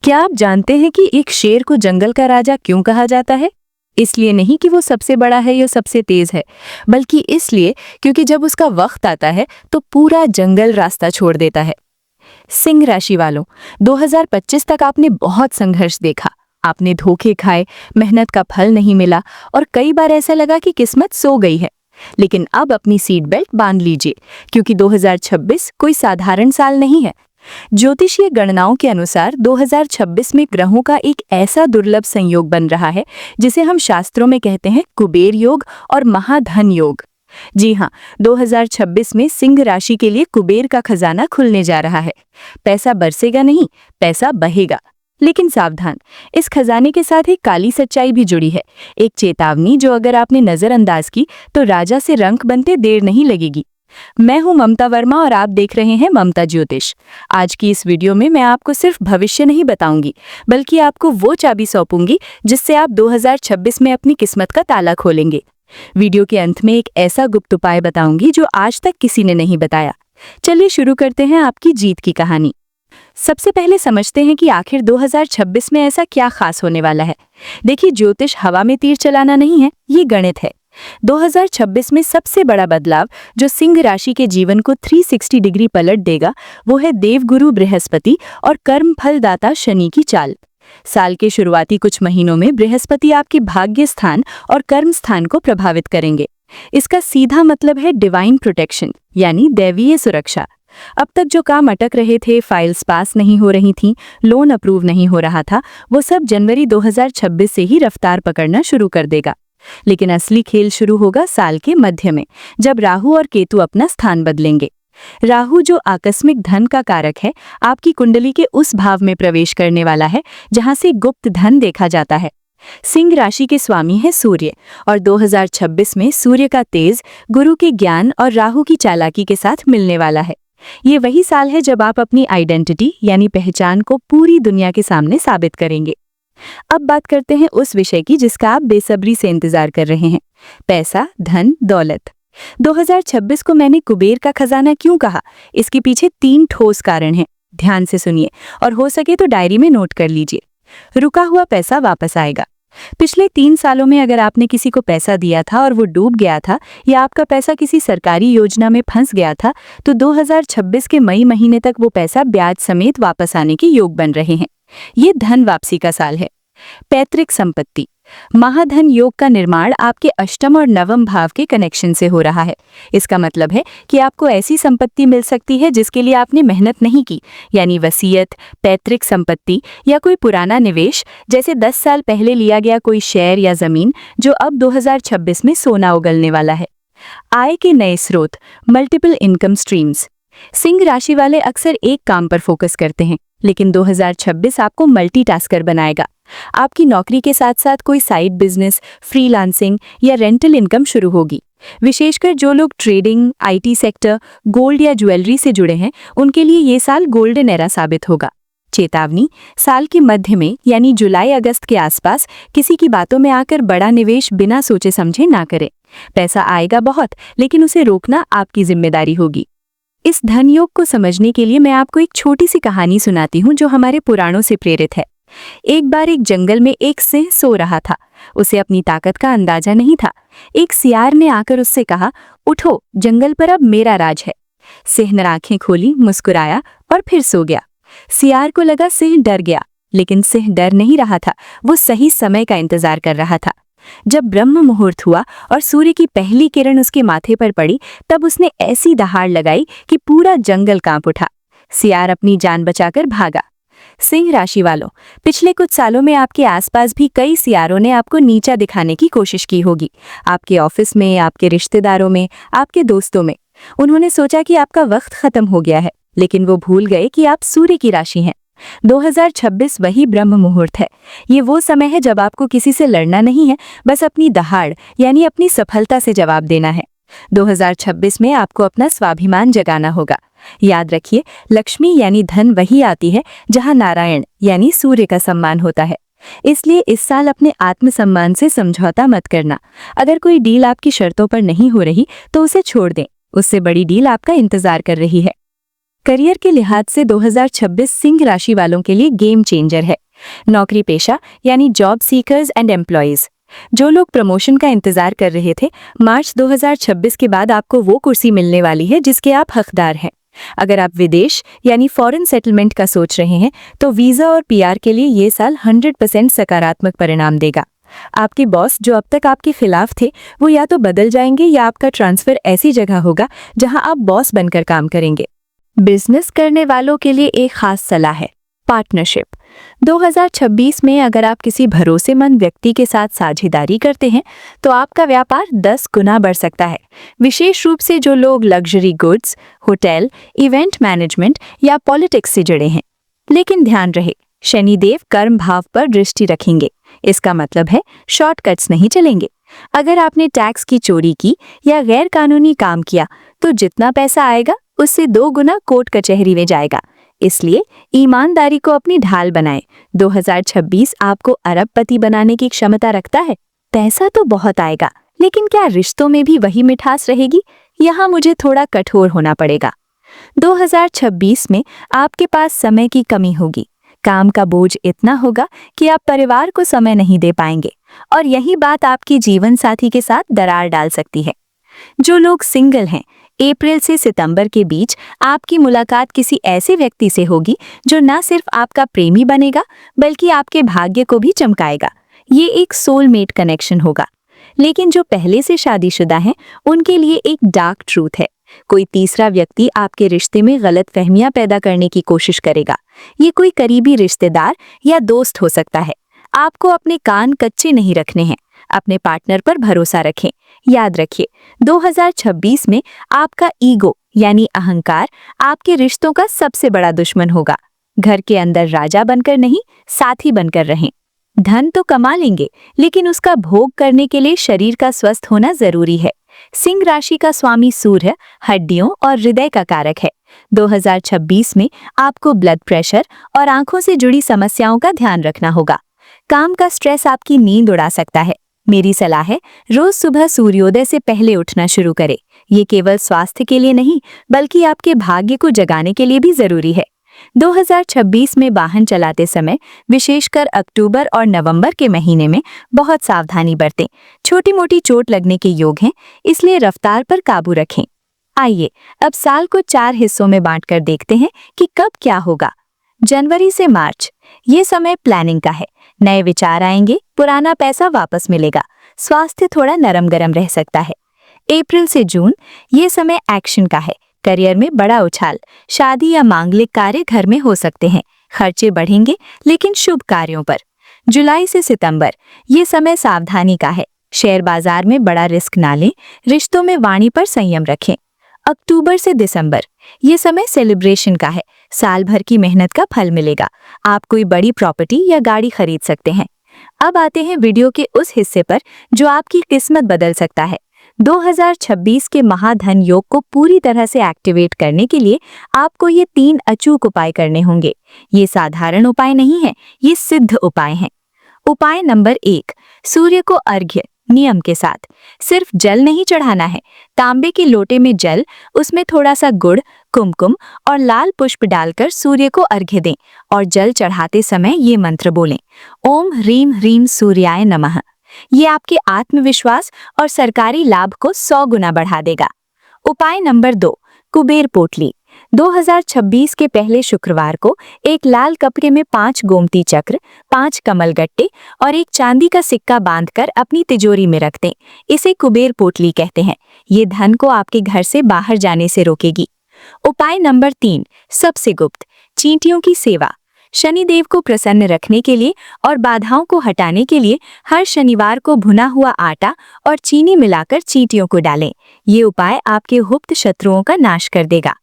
क्या आप जानते हैं कि एक शेर को जंगल का राजा क्यों कहा जाता है? इसलिए नहीं कि वो सबसे बड़ा है या सबसे तेज है, बल्कि इसलिए क्योंकि जब उसका वक्त आता है तो पूरा जंगल रास्ता छोड़ देता है। सिंह राशि वालों, 2025 तक आपने बहुत संघर्ष देखा। आपने धोखे खाए, मेहनत का फल नहीं मिला और कई बार ऐसा लगा कि किस्मत सो गई है। लेकिन अब अपनी सीट बेल्ट बांध लीजिए, क्योंकि 2026 कोई साधारण साल नहीं है। ज्योतिषीय गणनाओं के अनुसार 2026 में ग्रहों का एक ऐसा दुर्लभ संयोग बन रहा है जिसे हम शास्त्रों में कहते हैं कुबेर योग और महाधन योग। जी हाँ, 2026 में सिंह राशि के लिए कुबेर का खजाना खुलने जा रहा है। पैसा बरसेगा नहीं, पैसा बहेगा। लेकिन सावधान, इस खजाने के साथ एक काली सच्चाई भी जुड़ी है, एक चेतावनी जो अगर आपने नजरअंदाज की तो राजा से रंक बनते देर नहीं लगेगी। मैं हूं ममता वर्मा और आप देख रहे हैं ममता ज्योतिष। आज की इस वीडियो में मैं आपको सिर्फ भविष्य नहीं बताऊंगी, बल्कि आपको वो चाबी सौंपूंगी जिससे आप 2026 में अपनी किस्मत का ताला खोलेंगे। वीडियो के अंत में एक ऐसा गुप्त उपाय बताऊंगी जो आज तक किसी ने नहीं बताया। चलिए शुरू करते हैं आपकी जीत की कहानी। सबसे पहले समझते हैं कि आखिर 2026 में ऐसा क्या खास होने वाला है। देखिए, ज्योतिष हवा में तीर चलाना नहीं है, ये गणित है। 2026 में सबसे बड़ा बदलाव जो सिंह राशि के जीवन को 360 डिग्री पलट देगा, वो है देवगुरु बृहस्पति और कर्म फलदाता शनि की चाल। साल के शुरुआती कुछ महीनों में बृहस्पति आपके भाग्य स्थान और कर्म स्थान को प्रभावित करेंगे। इसका सीधा मतलब है डिवाइन प्रोटेक्शन, यानी दैवीय सुरक्षा। अब तक जो काम अटक रहे थे, फाइल्स पास नहीं हो रही थीं, लोन अप्रूव नहीं हो रहा था, वो सब जनवरी 2026 से ही रफ्तार पकड़ना शुरू कर देगा। लेकिन असली खेल शुरू होगा साल के मध्य में, जब राहु और केतु अपना स्थान बदलेंगे। राहु, जो आकस्मिक धन का कारक है, आपकी कुंडली के उस भाव में प्रवेश करने वाला है जहां से गुप्त धन देखा जाता है। सिंह राशि के स्वामी है सूर्य, और 2026 में सूर्य का तेज गुरु के ज्ञान और राहु की चालाकी के साथ मिलने वाला है। ये वही साल है जब आप अपनी आइडेंटिटी यानी पहचान को पूरी दुनिया के सामने साबित करेंगे। अब बात करते हैं उस विषय की जिसका आप बेसब्री से इंतजार कर रहे हैं, पैसा, धन, दौलत। 2026 को मैंने कुबेर का खजाना क्यों कहा? इसके पीछे 3 ठोस कारण हैं। ध्यान से सुनिए और हो सके तो डायरी में नोट कर लीजिए। रुका हुआ पैसा वापस आएगा। पिछले 3 सालों में अगर आपने किसी को पैसा दिया था और वो डूब गया था, या आपका पैसा किसी सरकारी योजना में फंस गया था, तो 2026 के मई महीने तक वो पैसा ब्याज समेत वापस आने के योग बन रहे हैं। ये धन वापसी का साल है। पैतृक संपत्ति, महाधन योग का निर्माण आपके अष्टम और नवम भाव के कनेक्शन से हो रहा है। इसका मतलब है कि आपको ऐसी संपत्ति मिल सकती है जिसके लिए आपने मेहनत नहीं की, यानी वसीयत, पैतृक संपत्ति या कोई पुराना निवेश, जैसे 10 साल पहले लिया गया कोई शेयर या जमीन, जो अब 2026 में सोना उगलने वाला है। आय के नए स्रोत, मल्टीपल इनकम स्ट्रीम्स। सिंह राशि वाले अक्सर एक काम पर फोकस करते हैं, लेकिन 2026 आपको मल्टीटास्कर बनाएगा। आपकी नौकरी के साथ साथ कोई साइड बिजनेस, फ्रीलांसिंग या रेंटल इनकम शुरू होगी। विशेषकर जो लोग ट्रेडिंग, आईटी सेक्टर, गोल्ड या ज्वेलरी से जुड़े हैं, उनके लिए ये साल गोल्डन एरा साबित होगा। चेतावनी, साल के मध्य में यानी जुलाई-अगस्त के आसपास किसी की बातों में आकर बड़ा निवेश बिना सोचे समझे ना करें। पैसा आएगा बहुत, लेकिन उसे रोकना आपकी जिम्मेदारी होगी। इस धन योग को समझने के लिए मैं आपको एक छोटी सी कहानी सुनाती हूँ जो हमारे पुराणों से प्रेरित है। एक बार एक जंगल में एक सिंह सो रहा था। उसे अपनी ताकत का अंदाजा नहीं था। एक सियार ने आकर उससे कहा, उठो, जंगल पर अब मेरा राज है। सिंह ने आंखें खोली, मुस्कुराया और फिर सो गया। सियार को लगा सिंह डर गया, लेकिन सिंह डर नहीं रहा था, वो सही समय का इंतजार कर रहा था। जब ब्रह्म मुहूर्त हुआ और सूर्य की पहली किरण उसके माथे पर पड़ी, तब उसने ऐसी दहाड़ लगाई कि पूरा जंगल कांप उठा। सियार अपनी जान बचाकर भागा। सिंह राशि वालों, पिछले कुछ सालों में आपके आसपास भी कई सियारों ने आपको नीचा दिखाने की कोशिश की होगी। आपके ऑफिस में, आपके रिश्तेदारों में, आपके दोस्तों में। उन्होंने सोचा कि आपका वक्त खत्म हो गया है, लेकिन वो भूल गए कि आप सूर्य की राशि हैं। 2026 वही ब्रह्म मुहूर्त है। ये वो समय है जब आपको किसी से लड़ना नहीं है, बस अपनी दहाड़ यानी अपनी सफलता से जवाब देना है। 2026 में आपको अपना स्वाभिमान जगाना होगा। याद रखिए, लक्ष्मी यानी धन वही आती है जहां नारायण यानी सूर्य का सम्मान होता है। इसलिए इस साल अपने आत्मसम्मान से समझौता मत करना। अगर कोई डील आपकी शर्तों पर नहीं हो रही तो उसे छोड़ दें, उससे बड़ी डील आपका इंतजार कर रही है। करियर के लिहाज से 2026 सिंह राशि वालों के लिए गेम चेंजर है। नौकरी पेशा यानी जॉब सीकर्स एंड एम्प्लॉयज, जो लोग प्रमोशन का इंतजार कर रहे थे, मार्च 2026 के बाद आपको वो कुर्सी मिलने वाली है जिसके आप हकदार हैं। अगर आप विदेश यानी फॉरेन सेटलमेंट का सोच रहे हैं तो वीजा और पीआर के लिए ये साल 100% सकारात्मक परिणाम देगा। आपके बॉस जो अब तक आपके खिलाफ थे वो या तो बदल जाएंगे या आपका ट्रांसफर ऐसी जगह होगा जहां आप बॉस बनकर काम करेंगे। बिजनेस करने वालों के लिए एक खास सलाह है, पार्टनरशिप। 2026 में अगर आप किसी भरोसेमंद व्यक्ति के साथ साझेदारी करते हैं तो आपका व्यापार 10 गुना बढ़ सकता है, विशेष रूप से जो लोग luxury goods, hotel, event management या पॉलिटिक्स से जुड़े हैं। लेकिन ध्यान रहे, शनिदेव कर्म भाव पर दृष्टि रखेंगे। इसका मतलब है शॉर्टकट्स नहीं चलेंगे। अगर आपने टैक्स की चोरी की या गैर कानूनी काम किया तो जितना पैसा आएगा उससे 2 गुना कोर्ट कचहरी में जाएगा। इसलिए ईमानदारी को अपनी ढाल बनाएं। 2026 आपको अरबपति बनाने की क्षमता रखता है। पैसा तो बहुत आएगा, लेकिन क्या रिश्तों में भी वही मिठास रहेगी? यहाँ मुझे थोड़ा कठोर होना पड़ेगा। 2026 में आपके पास समय की कमी होगी। काम का बोझ इतना होगा कि आप परिवार को समय नहीं दे पाएंगे और यही बात आपके जीवन साथी के साथ दरार डाल सकती है। जो लोग सिंगल हैं, अप्रैल से सितंबर के बीच आपकी मुलाकात किसी ऐसे व्यक्ति से होगी जो न सिर्फ आपका प्रेमी बनेगा बल्कि आपके भाग्य को भी चमकाएगा। ये एक सोलमेट कनेक्शन होगा। लेकिन जो पहले से शादीशुदा हैं, उनके लिए एक डार्क ट्रूथ है। कोई तीसरा व्यक्ति आपके रिश्ते में गलतफहमियां पैदा करने की कोशिश करेगा। ये कोई करीबी रिश्तेदार या दोस्त हो सकता है। आपको अपने कान कच्चे नहीं रखने हैं। अपने पार्टनर पर भरोसा रखें। याद रखिए, 2026 में आपका ईगो यानी अहंकार आपके रिश्तों का सबसे बड़ा दुश्मन होगा। घर के अंदर राजा बनकर नहीं, साथी बनकर रहें। धन तो कमा लेंगे, लेकिन उसका भोग करने के लिए शरीर का स्वस्थ होना जरूरी है। सिंह राशि का स्वामी सूर्य हड्डियों और हृदय का कारक है। 2026 में आपको ब्लड प्रेशर और आंखों से जुड़ी समस्याओं का ध्यान रखना होगा। काम का स्ट्रेस आपकी नींद उड़ा सकता है। मेरी सलाह है, रोज सुबह सूर्योदय से पहले उठना शुरू करें। ये केवल स्वास्थ्य के लिए नहीं, बल्कि आपके भाग्य को जगाने के लिए भी जरूरी है। 2026 में वाहन चलाते समय, विशेषकर अक्टूबर और नवंबर के महीने में बहुत सावधानी बरतें। छोटी मोटी चोट लगने के योग हैं, इसलिए रफ्तार पर काबू रखें। आइए अब साल को 4 हिस्सों में बांटकर देखते हैं कि कब क्या होगा। जनवरी से मार्च, ये समय प्लानिंग का है। नए विचार आएंगे, पुराना पैसा वापस मिलेगा। स्वास्थ्य थोड़ा नरम गरम रह सकता है। अप्रैल से जून, ये समय एक्शन का है। करियर में बड़ा उछाल, शादी या मांगलिक कार्य घर में हो सकते हैं। खर्चे बढ़ेंगे, लेकिन शुभ कार्यों पर। जुलाई से सितंबर, ये समय सावधानी का है। शेयर बाजार में बड़ा रिस्क ना लें। रिश्तों में वाणी पर संयम रखें। अक्टूबर से दिसंबर, ये समय सेलिब्रेशन का है। साल भर की मेहनत का फल मिलेगा। आप कोई बड़ी प्रॉपर्टी या गाड़ी खरीद सकते हैं। अब आते हैं वीडियो के उस हिस्से पर जो आपकी किस्मत बदल सकता है। 2026 के महाधन योग को पूरी तरह से एक्टिवेट करने के लिए आपको ये 3 अचूक उपाय करने होंगे। ये साधारण उपाय नहीं है, ये सिद्ध उपाय हैं। उपाय नंबर 1, सूर्य को अर्घ्य नियम के साथ। सिर्फ जल नहीं चढ़ाना है। तांबे के लोटे में जल, उसमें थोड़ा सा गुड़, कुमकुम और लाल पुष्प डालकर सूर्य को अर्घ्य दें और जल चढ़ाते समय ये मंत्र बोलें, ओम ह्रीम ह्रीम सूर्याय नमः। ये आपके आत्मविश्वास और सरकारी लाभ को 100 गुना बढ़ा देगा। उपाय नंबर 2, कुबेर पोटली। 2026 के पहले शुक्रवार को एक लाल कपड़े में 5 गोमती चक्र, 5 कमल गट्टे और एक चांदी का सिक्का बांधकर अपनी तिजोरी में रख दें। इसे कुबेर पोटली कहते हैं। ये धन को आपके घर से बाहर जाने से रोकेगी। उपाय नंबर 3, सबसे गुप्त, चींटियों की सेवा। शनिदेव को प्रसन्न रखने के लिए और बाधाओं को हटाने के लिए हर शनिवार को भुना हुआ आटा और चीनी मिलाकर चींटियों को डालें। ये उपाय आपके गुप्त शत्रुओं का नाश कर देगा।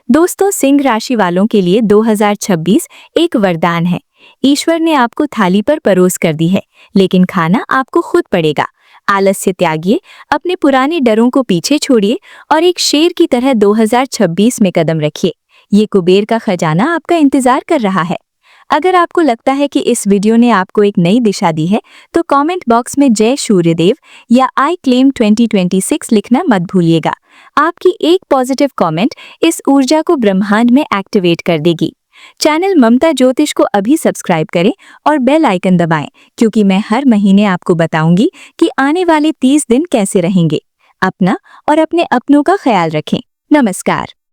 दोस्तों, सिंह राशि वालों के लिए 2026 एक वरदान है। ईश्वर ने आपको थाली पर परोस कर दी है, लेकिन खाना आपको खुद पड़ेगा। आलस्य त्यागिए, अपने पुराने डरों को पीछे छोड़िए और एक शेर की तरह 2026 में कदम रखिए। ये कुबेर का खजाना आपका इंतजार कर रहा है। अगर आपको लगता है कि इस वीडियो ने आपको एक नई दिशा दी है तो कमेंट बॉक्स में जय सूर्यदेव या आई क्लेम 2026 लिखना मत भूलिएगा। आपकी एक पॉजिटिव कमेंट इस ऊर्जा को ब्रह्मांड में एक्टिवेट कर देगी। चैनल ममता ज्योतिष को अभी सब्सक्राइब करें और बेल आइकन दबाएं, क्योंकि मैं हर महीने आपको बताऊंगी कि आने वाले 30 दिन कैसे रहेंगे। अपना और अपने अपनों का ख्याल रखें। नमस्कार।